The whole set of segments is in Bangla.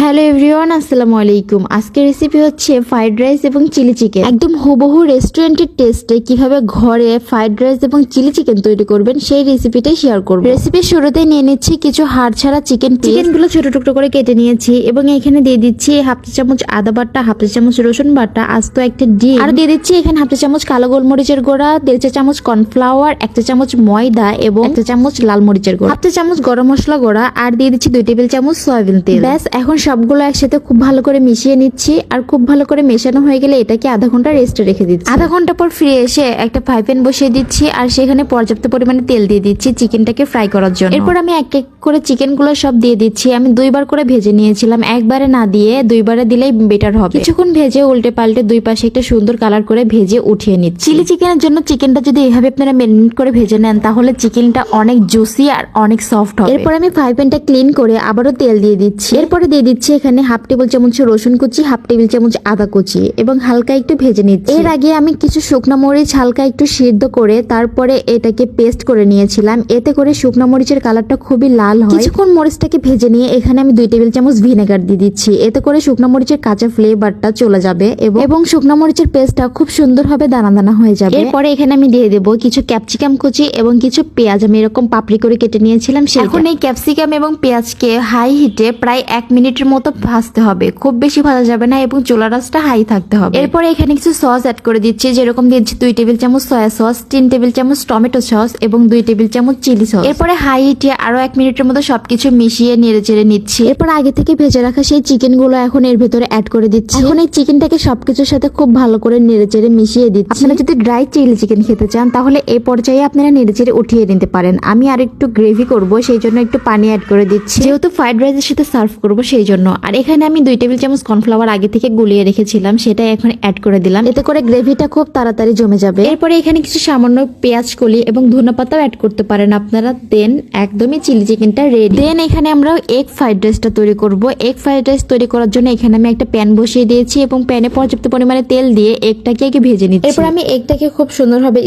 হ্যালো এভরিওয়ান, আসসালামু আলাইকুম। আজকের রেসিপি হচ্ছে ফ্রাইড রাইস এবং চিলি চিকেন। একদম হুবহু রেস্টুরেন্টের টেস্টে কিভাবে ঘরে ফ্রাইড রাইস এবং চিলি চিকেন তৈরি করবেন সেই রেসিপিটাই শেয়ার করব। রেসিপির শুরুতেই নিয়ে নিচ্ছি কিছু হাড় ছাড়া চিকেনগুলো ছোট টুকরো করে কেটে নিয়েছি এবং এখানে দিয়ে দিচ্ছি হাফ চা চামচ আদা বাটা, হাফ চা চামচ রসুন বাটা, আস্ত একটা ডিম, আর দিয়ে দিচ্ছি এখানে হাফ চা চামচ কালো গোলমরিচের গুঁড়া, 1.5 চা চামচ কর্নফ্লাওয়ার, 1 চা চামচ ময়দা এবং 1 চা চামচ লাল মরিচের গুঁড়া, হাফ চা চামচ গরম মশলা গুঁড়া, আর দিয়ে দিচ্ছি 2 টেবিল চামচ সয়াবিন তেল। ব্যাস, এখন সবগুলো একসাথে খুব ভালো করে মিশিয়ে নিচ্ছি। আর খুব ভালো করে মেশানো হয়ে গেলে এটাকে আধা ঘন্টা রেস্টে রেখে দিচ্ছি। আধা ঘন্টা পর ফিরে এসে একটা ফ্রাই প্যান বসিয়ে দিচ্ছি আর সেখানে পর্যাপ্ত পরিমাণে তেল দিয়ে দিচ্ছি চিকেনটাকে ফ্রাই করার জন্য। এরপর আমি এক এক করে চিকেনগুলো সব দিয়ে দিচ্ছি। আমি 2বার করে ভেজে নিয়েছিলাম, একবারে না দিয়ে 2বারে দিলেই বেটার হবে। কিছুক্ষণ ভেজে উল্টে পাল্টে 2 পাশে একটা সুন্দর কালার করে ভেজে উঠিয়ে নিচ্ছি। চিলি চিকেনের জন্য চিকেনটা যদি এভাবে আপনারা ম্যারিনেট করে ভেজে নেন তাহলে চিকেনটা অনেক জুসি আর অনেক সফট হবে। এরপর আমি ফ্রাই প্যানটা ক্লিন করে আবারও তেল দিয়ে দিচ্ছি। এরপরে দিয়ে দিচ্ছি এখানে হাফ টেবিল চামচ রসুন কুচি, হাফ টেবিল চামচ আদা কুচি এবং হালকা একটু ভেজে নিচ্ছি। এর আগে আমি কিছু শুকনো মরিচ হালকা একটু সিদ্ধ করে তারপরে এটাকে পেস্ট করে নিয়েছিলাম। এতে করে শুকনো মরিচের কালারটা খুবই লাল হয়। কিছুক্ষণ মরিচটাকে ভেজে নিয়ে এখানে আমি 2 টেবিল চামচ ভিনেগার দিয়ে দিচ্ছি। এতে করে শুকনো মরিচের কাঁচা ফ্লেভারটা চলে যাবে এবং শুকনো মরিচের পেস্টটা খুব সুন্দরভাবে দানা দানা হয়ে যাবে। এরপরে এখানে আমি দিয়ে দেবো কিছু ক্যাপসিকাম কুচি এবং কিছু পেঁয়াজ। আমি এরকম পাপড়ি করে কেটে নিয়েছিলাম। এখন এই ক্যাপসিকাম এবং পেঁয়াজকে হাই হিটে প্রায় 1 মিনিটের মতো ভাজতে হবে। খুব বেশি ভাজা যাবে না এবং চুলার আঁচটা হাই থাকতে হবে। এরপরে এখানে কিছু সস অ্যাড করে দিচ্ছি, যেরকম দিচ্ছি 2 টেবিল চামচ সয়া সস, 3 টেবিল চামচ টমেটো সস এবং 2 টেবিল চামচ চিলি সস। এরপরে হাই হিটে আরো 1 মিনিটের মতো সবকিছু মিশিয়ে নেড়ে চেড়ে নিচ্ছি। এরপর আগে থেকে ভেজে রাখা সেই চিকেন গুলো এখন এর ভেতরে অ্যাড করে দিচ্ছি। এখন এই চিকেনটাকে সবকিছুর সাথে খুব ভালো করে নেড়ে চেড়ে মিশিয়ে দিচ্ছি। আপনারা যদি ড্রাই চিলি চিকেন খেতে চান তাহলে এই পর্যায়ে আপনারা নেড়ে চেড়ে উঠিয়ে নিতে পারেন। আমি আর একটু গ্রেভি করব, সেই জন্য একটু পানি অ্যাড করে দিচ্ছি, যেহেতু ফ্রাইড রাইসের সাথে সার্ভ করব সেই জন্য। আর এখানে আমি 2 টেবিল চামচ কর্নফ্লাওয়ার আগে থেকে গুলিয়ে রেখেছিলাম, সেটা এখন অ্যাড করে দিলাম। এতে করে গ্রেভিটা খুব তাড়াতাড়ি জমে যাবে। এরপরে এখানে কিছু সামান্য পেঁয়াজ কলি এবং ধনেপাতাও অ্যাড করতে পারেন আপনারা। দেন একদমই চিলি চিকেনটা রেডি। দেন এখানে আমরা এগ ফ্রাইড রাইসটা তৈরি করব। এগ ফ্রাইড রাইস তৈরি করার জন্য এখানে আমি একটা প্যান বসিয়ে দিয়েছি এবং প্যানে পর্যাপ্ত পরিমাণে তেল দিয়ে এগটাকে আগে ভেজে নিচ্ছি। এরপর আমি এগটাকে খুব সুন্দরভাবে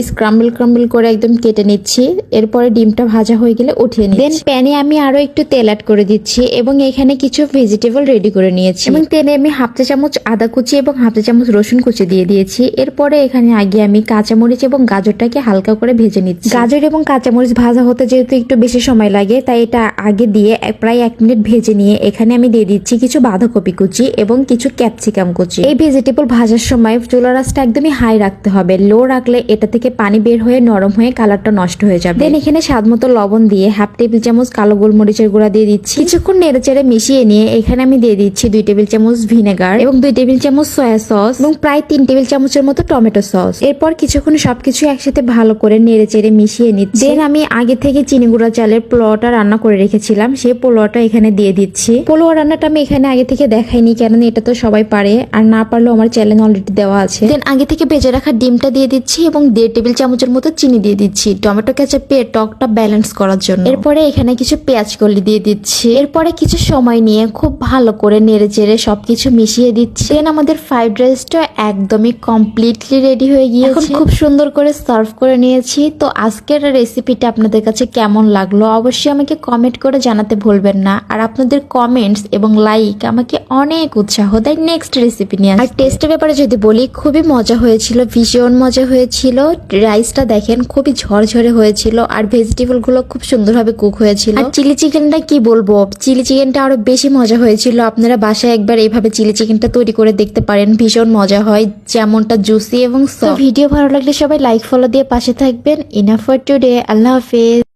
ক্রাম্বল করে একদম কেটে নিচ্ছি। এরপরে ডিমটা ভাজা হয়ে গেলে উঠিয়ে নিচ্ছি। দেন প্যানে আমি আরো একটু তেল অ্যাড করে দিচ্ছি এবং এখানে কিছু ভেজিটেবল রেডি করে নিয়েছি এবং তেলে আমি হাফ চা চামচ আদা কুচি এবং হাফ চা চামচ রসুন কুচি দিয়ে দিয়েছি। এরপরে এখানে আগে আমি কাঁচামরিচ এবং গাজরটাকে হালকা করে ভেজে নিচ্ছি। গাজর এবং কাঁচামরিচ ভাজা হতে যেহেতু একটু বেশি সময় লাগে তাই এটা আগে দিয়ে প্রায় 1 মিনিট ভেজে নিয়ে এখানে আমি দিয়ে দিচ্ছি কিছু বাঁধাকপি কুচি এবং কিছু ক্যাপসিকাম কুচি। এই ভেজিটেবল ভাজার সময় চুলার আঁচটা একদমই হাই রাখতে হবে। লো রাখলে এটা থেকে পানি বের হয়ে নরম হয়ে কালারটা নষ্ট হয়ে যাবে। দেন এখানে স্বাদ মতো লবণ দিয়ে হাফ টেবিল চামচ কালো গোলমরিচের গুঁড়া দিয়ে দিচ্ছি। কিছুক্ষণ নেড়ে চেড়ে মিশিয়ে নিয়ে এখানে আমি দিয়ে দিচ্ছি 2 টেবিল চামচ ভিনেগার এবং 2 টেবিল চামচ সয়া সস এবং প্রায় 3 টেবিল চামচের মতো টমেটো সস। এরপর কিছুক্ষণ সবকিছু একসাথে ভালো করে নেড়ে চেড়ে মিশিয়ে নিচ্ছি। দেন আমি আগে থেকে চিনি গুঁড়া চালের পোলাওটা রান্না করে রেখেছিলাম, সেই পোলাওটা এখানে দিয়ে দিচ্ছি। পোলাও রান্নাটা আমি এখানে আগে থেকে দেখাইনি, কেননা এটা তো সবাই পারে, আর না পারলেও আমার চ্যানেল অলরেডি দেওয়া আছে। দেন আগে থেকে ভেজে রাখা ডিমটা দিয়ে দিচ্ছি এবং 1.5 টেবিল চামচের মতো চিনি দিয়ে দিচ্ছি টমেটো কেচাপে টকটা ব্যালেন্স করার জন্য। এরপরে এখানে কিছু পেঁয়াজ কলি দিয়ে দিচ্ছি। এরপরে কিছু সময় নিয়ে খুব ভালো করে নেড়ে চেড়ে সবকিছু মিশিয়ে দিচ্ছি। দেন আমাদের ফ্রাইড রাইসটা একদমই কমপ্লিটলি রেডি হয়ে গিয়েছে। এখন খুব সুন্দর করে সার্ভ করে নিয়েছি। তো আজকের রেসিপিটা আপনাদের কাছে কেমন লাগলো অবশ্যই আমাকে কমেন্ট করে জানাতে ভুলবেন না। আর আপনাদের কমেন্টস এবং লাইক আমাকে অনেক উৎসাহ দেয় নেক্সট রেসিপি নিয়ে। আর টেস্টের ব্যাপারে যদি বলি, খুবই মজা হয়েছিল, ভীষণ মজা হয়েছিল। রাইসটা দেখেন খুবই ঝরঝরে হয়েছিল আর ভেজিটেবল গুলো খুব সুন্দরভাবে কুক হয়েছিল। আর চিলি চিকেনটা কি বলবো, চিলি চিকেনটা আরো বেশি মজা হয়েছিল। আপনারা বাসায় একবার এইভাবে চিলি চিকেনটা তৈরি করে দেখতে পারেন, ভীষণ মজা হয়, যেমনটা জুসি এবং সফট। ভিডিও ভালো লাগলে সবাই লাইক ফলো দিয়ে পাশে থাকবেন। ইনাফ ফর টুডে, আল্লাহ হাফেজ।